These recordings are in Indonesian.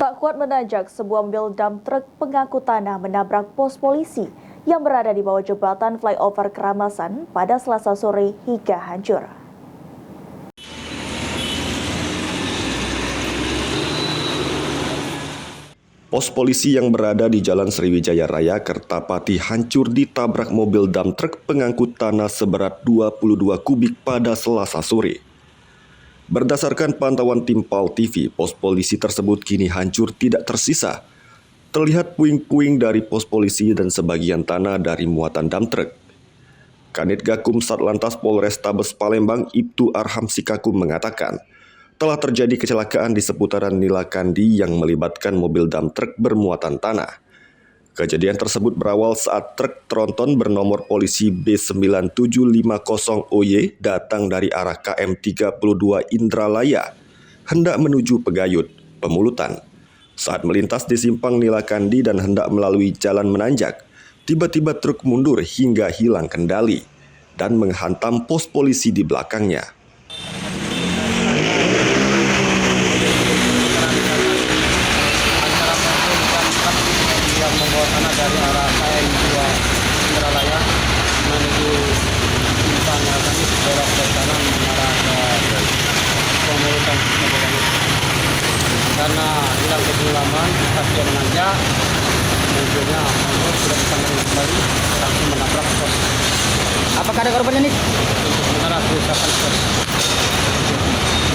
Tak kuat menanjak, sebuah mobil dump truk pengangkut tanah menabrak pos polisi yang berada di bawah jembatan flyover Keramasan pada Selasa sore hingga hancur. Pos polisi yang berada di Jalan Sriwijaya Raya, Kertapati hancur ditabrak mobil dump truk pengangkut tanah seberat 22 kubik pada Selasa sore. Berdasarkan pantauan tim PAL TV, pos polisi tersebut kini hancur tidak tersisa. Terlihat puing-puing dari pos polisi dan sebagian tanah dari muatan dump truk. Kanit Gakum Satlantas Polrestabes Palembang Ibtu Arham Sikakum mengatakan, telah terjadi kecelakaan di seputaran Nilakandi yang melibatkan mobil dump truk bermuatan tanah. Kejadian tersebut berawal saat truk tronton bernomor polisi B9750OY datang dari arah KM 32 Indralaya, hendak menuju Pegayut, Pemulutan. Saat melintas di simpang Nilakandi dan hendak melalui jalan menanjak, tiba-tiba truk mundur hingga hilang kendali dan menghantam pos polisi di belakangnya. Yang membawa tanah dari arah KM 2 Indralaya menuju misalnya kami belok ke kanan mengarah ke Pemulutan karena hilang kedalaman kaki menanjak mobilnya menurut sudah bisa kembali langsung menabrak pos. Apakah ada korbannya nih? Untuk sementara kerusakan pos.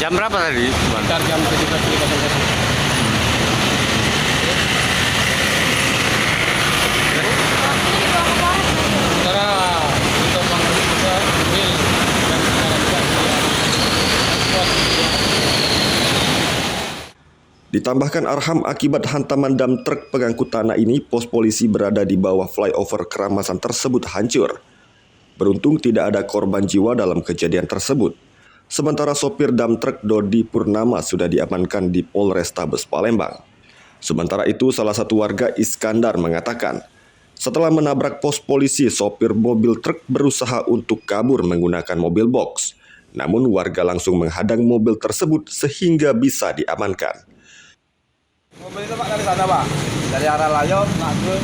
Jam berapa tadi? Sekitar jam 17.00. Ditambahkan Arham, akibat hantaman dump truk pengangkut tanah ini, pos polisi berada di bawah flyover Keramasan tersebut hancur. Beruntung tidak ada korban jiwa dalam kejadian tersebut. Sementara sopir dump truk Dodi Purnama sudah diamankan di Polrestabes Palembang. Sementara itu, salah satu warga Iskandar mengatakan, setelah menabrak pos polisi, sopir mobil truk berusaha untuk kabur menggunakan mobil box. Namun warga langsung menghadang mobil tersebut sehingga bisa diamankan. Mobil itu Pak dari sana Pak, dari arah Layo nak ke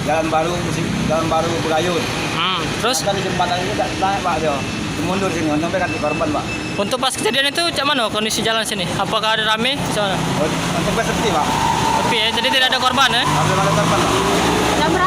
Jalan Baru Pegayut. Terus kan di jembatan ini tidak naik Pak dia, mundur sini, sampai kan di korban Pak. untuk pas kejadian itu cak mana kondisi jalan sini? Apakah ada rame di sana? Untuk sepi Pak, Tapi ya, jadi tidak ada korban ya? belum ada korban Pak.